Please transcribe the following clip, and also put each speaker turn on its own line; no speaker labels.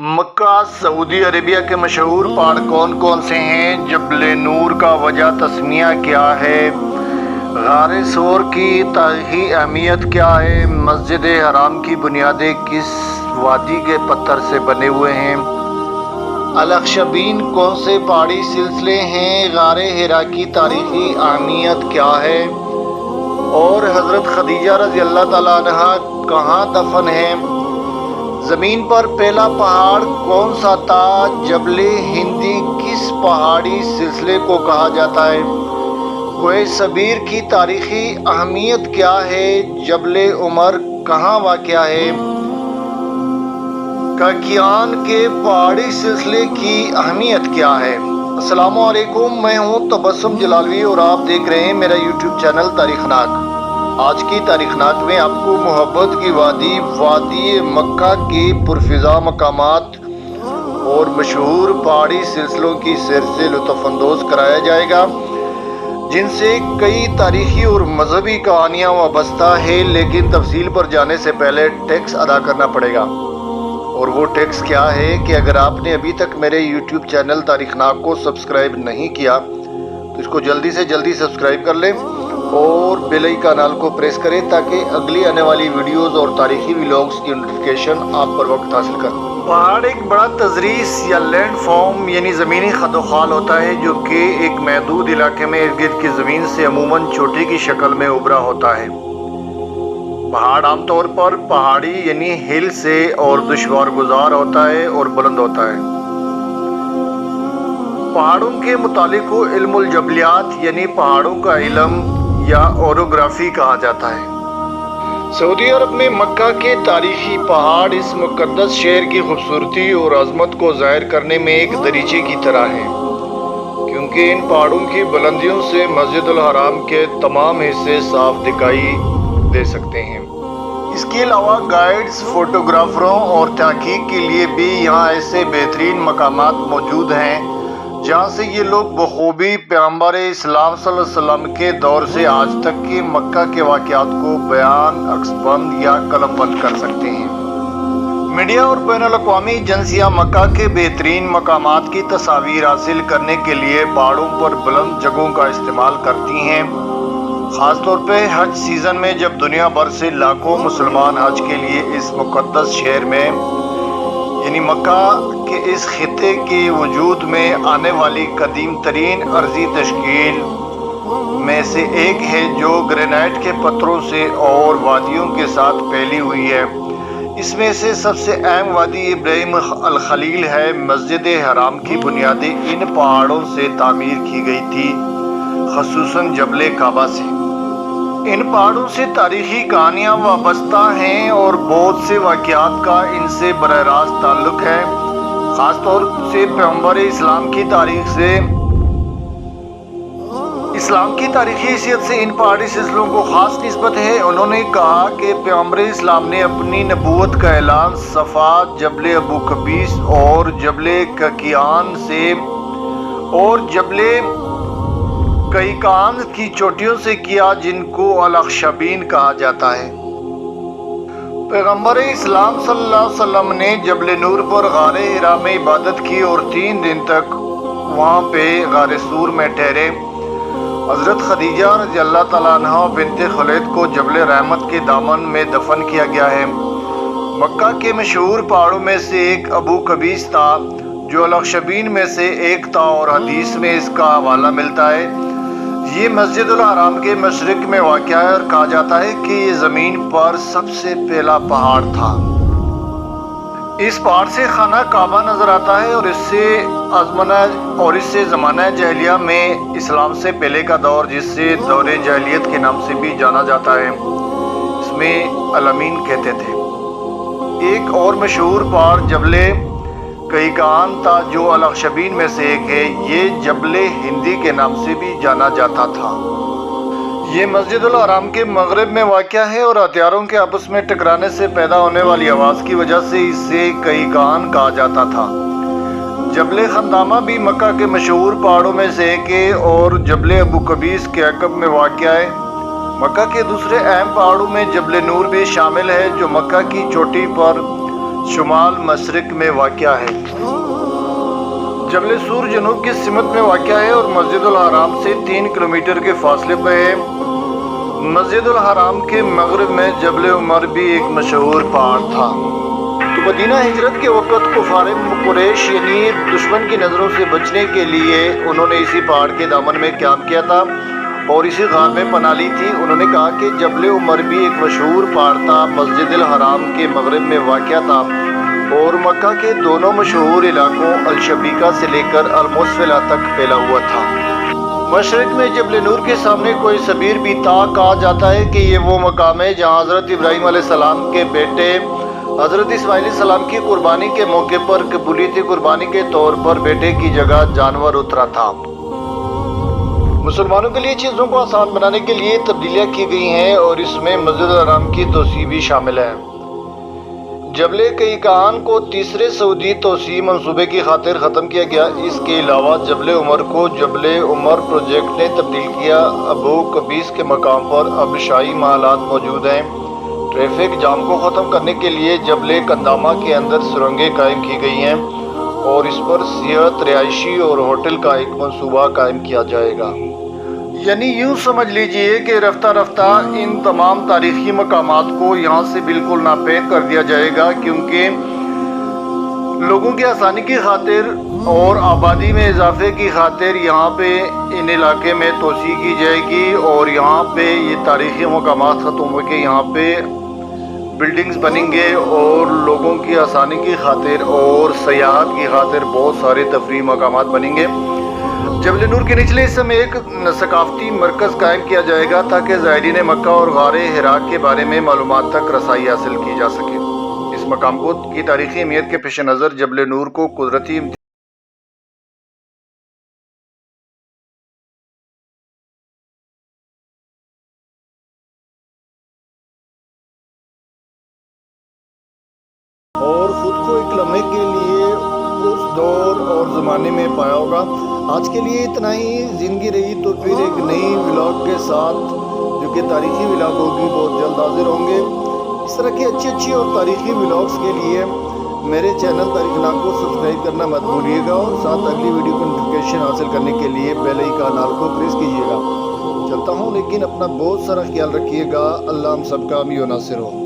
मक्का Saudi Arabia के मशहूर पहाड़ कौन कौन से हैं? जबल नूर का वजह तस्मिया क्या है? गार सोर की तारीखी अहमियत क्या है? मस्जिद हराम की बुनियादें किस वादी के पत्थर से बने हुए हैं? अल-अख्शबीन कौन से पहाड़ी सिलसिले हैं? गार हिरा की तारीखी अहमियत क्या है? और हज़रत खदीजा रज़ी अल्लाह तआला अन्हा कहाँ दफन है? ज़मीन पर पहला पहाड़ कौन सा था? जबल हिंदी किस पहाड़ी सिलसिले को कहा जाता है? कोह सबीर की तारीखी अहमियत क्या है? जबल उमर कहाँ वाक़या है? काकियान के पहाड़ी सिलसिले की अहमियत क्या है? अस्सलामु अलैकुम, मैं हूँ तबस्सुम जलालवी और आप देख रहे हैं मेरा यूट्यूब चैनल तारीखनाक। आज की तारीखनाक में आपको मोहब्बत की वादी मक्का के पुरफिजा मकामात और मशहूर पहाड़ी सिलसिलों की सैर से लुत्फ़अंदोज़ कराया जाएगा, जिनसे कई तारीखी और मजहबी कहानियाँ वाबस्ता है। लेकिन तफसील पर जाने से पहले टैक्स अदा करना पड़ेगा, और वो टैक्स क्या है कि अगर आपने अभी तक मेरे यूट्यूब चैनल तारीखनाक को सब्सक्राइब नहीं किया तो इसको जल्दी से जल्दी सब्सक्राइब कर लें और बेल आइकन को प्रेस करें ताकि अगली आने वाली वीडियोस और तारीखी व्लॉग्स की नोटिफिकेशन आप पर वक्त हासिल करें। पहाड़ एक बड़ा तजरीस या लैंड फॉर्म यानी ज़मीनी खदोखाल होता है, जो कि एक महदूद इलाके में इर्द गिर्द की ज़मीन से अमूमन चोटी की शक्ल में उभरा होता है। पहाड़ आमतौर पर पहाड़ी यानी हिल से और दुश्वार गुजार होता है और बुलंद होता है। पहाड़ों के मुतालिक को इल्मुल जबलियात यानी पहाड़ों का इल्म या ओरोग्राफी कहा जाता है। सऊदी अरब में मक्का के तारीखी पहाड़ इस मुक़द्दस शहर की खूबसूरती और अज़मत को ज़ाहिर करने में एक दरीचे की तरह हैं, क्योंकि इन पहाड़ों की बुलंदियों से मस्जिदुल हराम के तमाम हिस्से साफ दिखाई दे सकते हैं। इसके अलावा गाइड्स, फोटोग्राफरों और तहकीक के लिए भी यहाँ ऐसे बेहतरीन मकामात मौजूद हैं जहाँ से ये लोग बखूबी पैगंबर इस्लाम सल्लल्लाहु अलैहि वसल्लम के दौर से आज तक के मक्का के वाक़यात को बयान, अक्सबंद या कलमबंद कर सकते हैं। मीडिया और बैनुल-अक़वामी एजेंसियाँ मक्का के बेहतरीन मकामात की तस्वीर हासिल करने के लिए पहाड़ों पर बुलंद जगहों का इस्तेमाल करती हैं, ख़ास तौर पर हज सीज़न में जब दुनिया भर से लाखों मुसलमान हज के लिए इस मुक़द्दस शहर में यानी मक्का के इस खित्ते के वजूद में आने वाली कदीम तरीन अर्जी तश्कील में से एक है, जो ग्रेनाइट के पत्थरों से और वादियों के साथ फैली हुई है। इसमें से सबसे अहम वादी इब्राहिम अल खलील है। मस्जिद हराम की बुनियादें इन पहाड़ों से तामीर की गई थी, खसूसन जबल काबा से। इन पहाड़ों से तारीखी कहानियाँ वाबस्ता हैं और बहुत से वाक़यात का इनसे बराह रास्त ताल्लुक़ है। ख़ास तौर से पैगंबर इस्लाम की तारीखी हैसियत से इन पहाड़ी सिलसिलों को ख़ास निस्बत है। उन्होंने कहा कि पैगंबर इस्लाम ने अपनी नबूवत का ऐलान सफ़ा, जबल अबू कबीस और जबल काकियान से और जबल काकियान की चोटियों से किया, जिनको अल-अख्शबीन कहा जाता है। पैगंबर इस्लाम सल्लल्लाहु अलैहि वसल्लम ने जबल नूर पर गार हिरा में इबादत की और 3 दिन तक वहाँ पे गार सूर में ठहरे। हज़रत खदीजा रज़ी अल्लाह तआला अन्हा बिन्ते खुलैद को जबल रहमत के दामन में दफन किया गया है। मक्का के मशहूर पहाड़ों में से एक अबू कबीस था, जो अल-अख्शबीन में से एक था, और हदीस में इसका हवाला मिलता है। ये मस्जिदुल हराम के मशरिक में वाक़या है और कहा जाता है कि ये ज़मीन पर सबसे पहला पहाड़ था। इस पहाड़ से खाना काबा नज़र आता है और इससे ज़माना जहलिया में इस्लाम से पहले का दौर, जिससे दौरे जहलियत के नाम से भी जाना जाता है, इसमें अल-अमीन कहते थे। एक और मशहूर पहाड़ जबल काकियान था, जो अल-अख्शबीन में से एक है। ये जबल हिंदी के नाम से भी जाना जाता था। ये मस्जिदुल हराम के मगरिब में वाक़या है और हथियारों के आपस में टकराने से पैदा होने वाली आवाज़ की वजह से इसे काकियान कहा जाता था। जबल खंदामा भी मक्का के मशहूर पहाड़ों में से एक है और जबल अबू कबीस के अकब में वाक़या है। मक्का के दूसरे अहम पहाड़ों में जबल नूर भी शामिल है, जो मक्का की चोटी पर शुमाल मशरिक में वाक़या है। जबल सूर जनूब की सिमत में वाक़या है और मस्जिदुल हराम से 3 किलोमीटर के फासले पर है। मस्जिदुल हराम के मगरब में जबल उमर भी एक मशहूर पहाड़ था। तो मदीना हिजरत के वक़्त कुफार कुरैश यानी दुश्मन की नज़रों से बचने के लिए उन्होंने इसी पहाड़ के दामन में क़याम किया था और इसी गार में पनाह ली थी। उन्होंने कहा कि जबल उमर भी एक मशहूर पहाड़ था, मस्जिदुल हराम के मगरब में वाक़या था और मक्का के दोनों मशहूर इलाकों अलशबीका से लेकर अलमुस्फिला तक फैला हुआ था। मशरिक में जबल नूर के सामने कोई सबीर भी था। कहा जाता है कि ये वो मकाम है जहाँ हज़रत इब्राहीम अलैहिस्सलाम के बेटे हज़रत इस्माइल अलैहिस्सलाम की कुर्बानी के मौके पर कबूलियत कुर्बानी के तौर पर बेटे की जगह जानवर उतरा था। मुसलमानों के लिए चीज़ों को आसान बनाने के लिए तब्दीलियाँ की गई हैं और इसमें मस्जिदुल हराम की तोसी भी शामिल है। जबल कैकान को तीसरे सऊदी तोसी मंसूबे की खातिर ख़त्म किया गया। इसके अलावा जबल उमर को जबल उमर प्रोजेक्ट ने तब्दील किया। अबू कबीस के मकाम पर अब शाही महलात मौजूद हैं। ट्रैफिक जाम को ख़त्म करने के लिए जबल कंदामा के अंदर सुरंगें कायम की गई हैं और इस पर सेहत, रिहायशी और होटल का एक मंसूबा कायम किया जाएगा। यानी यूँ समझ लीजिए कि रफ्ता रफ्ता इन तमाम तारीख़ी मकामात को यहाँ से बिल्कुल नापैद कर दिया जाएगा, क्योंकि लोगों की आसानी की खातिर और आबादी में इजाफे की खातिर यहाँ पे इन इलाके में तोसी की जाएगी और यहाँ पे ये तारीख़ी मकामात ख़त्म हो के यहाँ पे बिल्डिंग्स बनेंगे और लोगों की आसानी की खातिर और सयाहत की खातिर बहुत सारे तफरीही मकामात बनेंगे। जबल नूर के निचले हिस्से में एक सकाफती मरकज़ कायम किया जाएगा ताकि ज़ायरीन मक्का और गारे हिरा के बारे में मालूमात तक रसाई हासिल की जा सके। इस मकाम को की तारीख़ी अहमियत के पेश नज़र जबल नूर को कुदरती और ख़ुद को एक लम्हे के लिए उस दौर और ज़माने में पाया होगा। आज के लिए इतना ही। ज़िंदगी रही तो फिर एक नई व्लॉग के साथ, जो कि तारीख़ी व्लॉग होगी, बहुत जल्द हाजिर होंगे। इस तरह की अच्छी और तारीख़ी व्लॉग्स के लिए मेरे चैनल तारीख़ नाम को सब्सक्राइब करना मत भूलिएगा और साथ अगली वीडियो की नोटिफिकेशन हासिल करने के लिए बेल आइकन को प्रेस कीजिएगा। चलता हूँ, लेकिन अपना बहुत सारा ख्याल रखिएगा। अल्लाह हम सबका अमीन व नासिर हो।